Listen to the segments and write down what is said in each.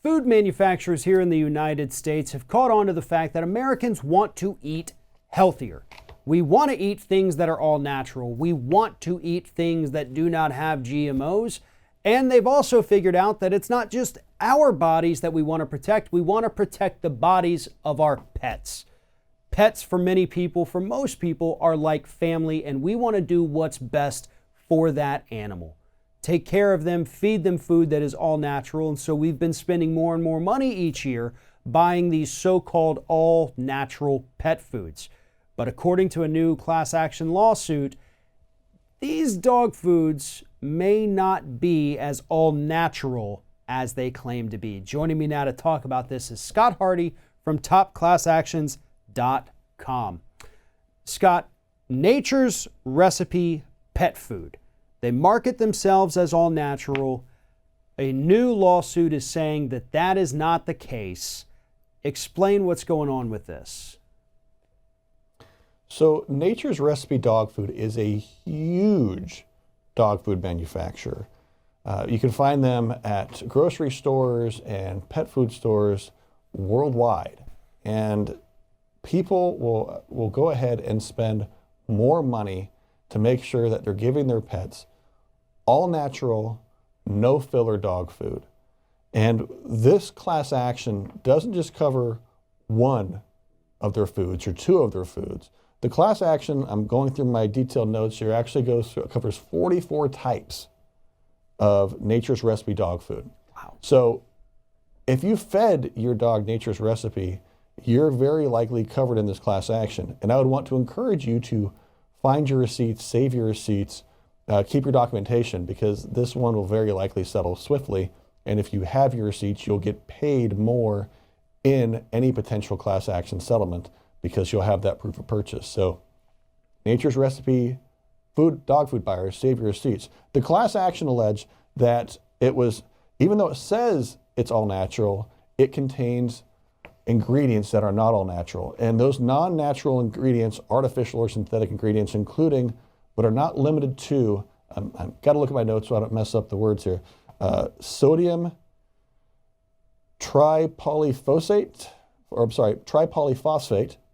Food manufacturers here in the United States have caught on to the fact that Americans want to eat healthier. We want to eat things that are all natural. We want to eat things that do not have GMOs. And they've also figured out that it's not just our bodies that we want to protect. We want to protect the bodies of our pets. Pets, for many people, for most people, are like family, and we want to do what's best for that animal. Take care of them, feed them food that is all natural. And so we've been spending more and more money each year buying these so-called all natural pet foods. But according to a new class action lawsuit, these dog foods may not be as all natural as they claim to be. Joining me now to talk about this is Scott Hardy from TopClassActions.com. Scott, Nature's Recipe pet food. They market themselves as all natural. A new lawsuit is saying that that is not the case. Explain what's going on with this. So Nature's Recipe dog food is a huge dog food manufacturer. You can find them at grocery stores and pet food stores worldwide. And people will go ahead and spend more money to make sure that they're giving their pets all natural, no filler dog food. And this class action doesn't just cover one of their foods or two of their foods. The class action, I'm going through my detailed notes here, actually covers 44 types of Nature's Recipe dog food. Wow. So if you fed your dog Nature's Recipe, you're very likely covered in this class action. And I would want to encourage you to find your receipts, save your receipts, keep your documentation, because this one will very likely settle swiftly. And if you have your receipts, you'll get paid more in any potential class action settlement because you'll have that proof of purchase. So Nature's Recipe dog food buyers, save your receipts. The class action alleged that it was, even though it says it's all natural, it contains ingredients that are not all natural. And those non-natural ingredients, artificial or synthetic ingredients, including, but are not limited to, I've got to look at my notes so I don't mess up the words here, sodium tripolyphosphate,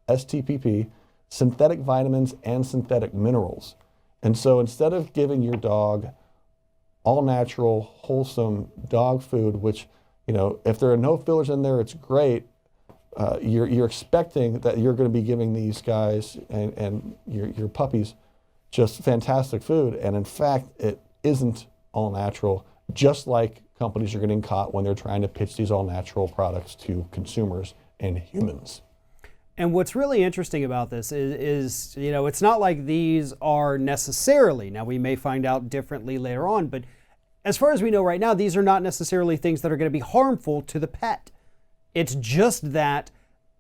STPP, synthetic vitamins, and synthetic minerals. And so instead of giving your dog all natural, wholesome dog food, which, you know, if there are no fillers in there, it's great. You're expecting that you're going to be giving these guys and your puppies just fantastic food. And in fact, it isn't all natural, just like companies are getting caught when they're trying to pitch these all natural products to consumers and humans. And what's really interesting about this is, you know, it's not like these are necessarily, now we may find out differently later on, but as far as we know right now, these are not necessarily things that are going to be harmful to the pet. It's just that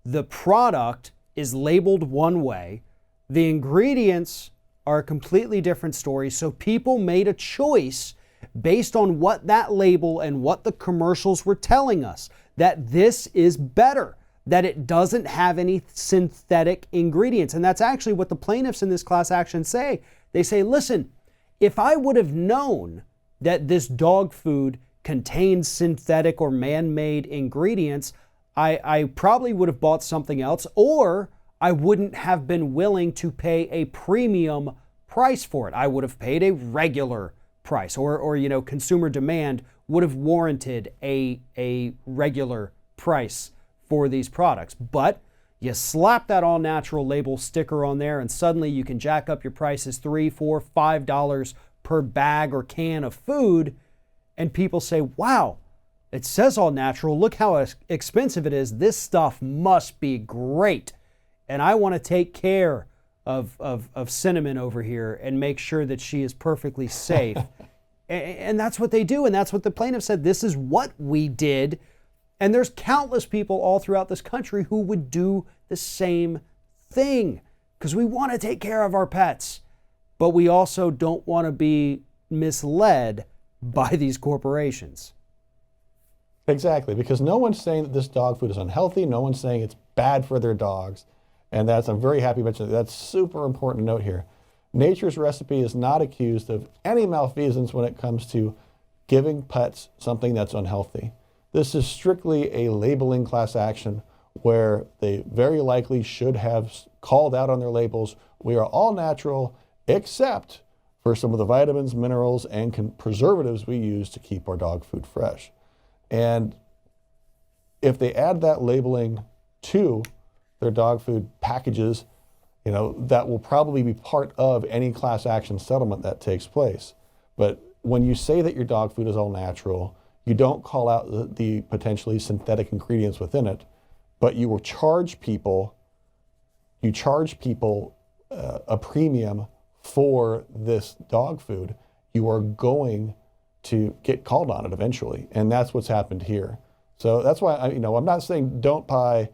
the product is labeled one way, the ingredients are a completely different story, so people made a choice based on what that label and what the commercials were telling us, that this is better, that it doesn't have any synthetic ingredients. And that's actually what the plaintiffs in this class action say. They say, listen, if I would have known that this dog food contains synthetic or man-made ingredients, I probably would have bought something else, or I wouldn't have been willing to pay a premium price for it. I would have paid a regular price, or you know, consumer demand would have warranted a regular price for these products. But you slap that all natural label sticker on there and suddenly you can jack up your prices $3, $4, $5 per bag or can of food, and people say, wow, it says all natural, look how expensive it is, this stuff must be great, and I want to take care of Cinnamon over here and make sure that she is perfectly safe. And that's what they do, and that's what the plaintiff said, this is what we did. And there's countless people all throughout this country who would do the same thing because we want to take care of our pets, but we also don't want to be misled by these corporations. Exactly, because no one's saying that this dog food is unhealthy. No one's saying it's bad for their dogs. And I'm very happy to mention that. That's super important note here. Nature's Recipe is not accused of any malfeasance when it comes to giving pets something that's unhealthy. This is strictly a labeling class action where they very likely should have called out on their labels, we are all natural except for some of the vitamins, minerals, and preservatives we use to keep our dog food fresh. And if they add that labeling to their dog food packages, that will probably be part of any class action settlement that takes place. But when you say that your dog food is all natural, you don't call out the potentially synthetic ingredients within it, but you will charge people a premium for this dog food. You are going to get called on it eventually, and that's what's happened here. So that's why I'm not saying don't buy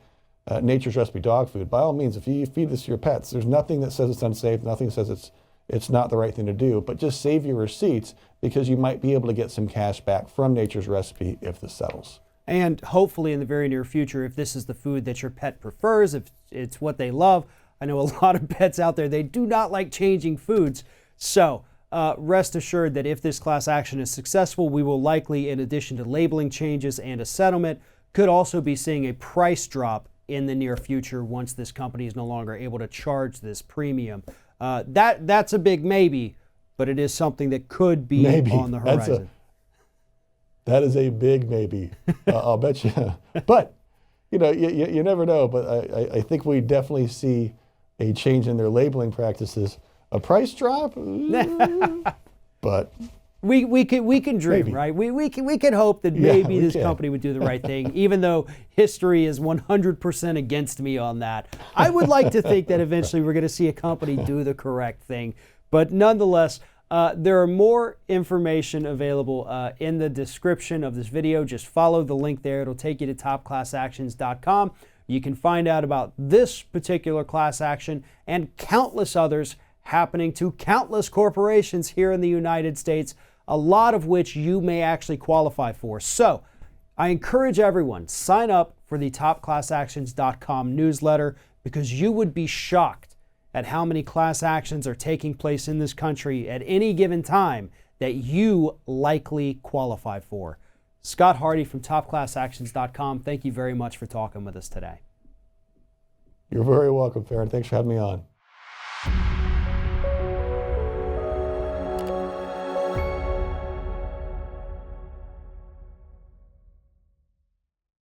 Nature's Recipe dog food. By all means, if you feed this to your pets, there's nothing that says it's unsafe, nothing says it's not the right thing to do, but just save your receipts because you might be able to get some cash back from Nature's Recipe if this settles. And hopefully in the very near future, if this is the food that your pet prefers, if it's what they love, I know a lot of pets out there, they do not like changing foods. So rest assured that if this class action is successful, we will likely, in addition to labeling changes and a settlement, could also be seeing a price drop in the near future once this company is no longer able to charge this premium. That's a big maybe, but it is something that could be on the horizon. That is a big maybe. I'll bet you. But you never know. But I think we definitely see a change in their labeling practices. A price drop, but we can dream, maybe. Right? We can hope that maybe this company would do the right thing, even though history is 100% against me on that. I would like to think that eventually we're going to see a company do the correct thing, but nonetheless, there are more information available in the description of this video. Just follow the link there. It'll take you to topclassactions.com. You can find out about this particular class action and countless others happening to countless corporations here in the United States, a lot of which you may actually qualify for. So I encourage everyone, sign up for the topclassactions.com newsletter because you would be shocked at how many class actions are taking place in this country at any given time that you likely qualify for. Scott Hardy from topclassactions.com, thank you very much for talking with us today. You're very welcome, Farron. Thanks for having me on.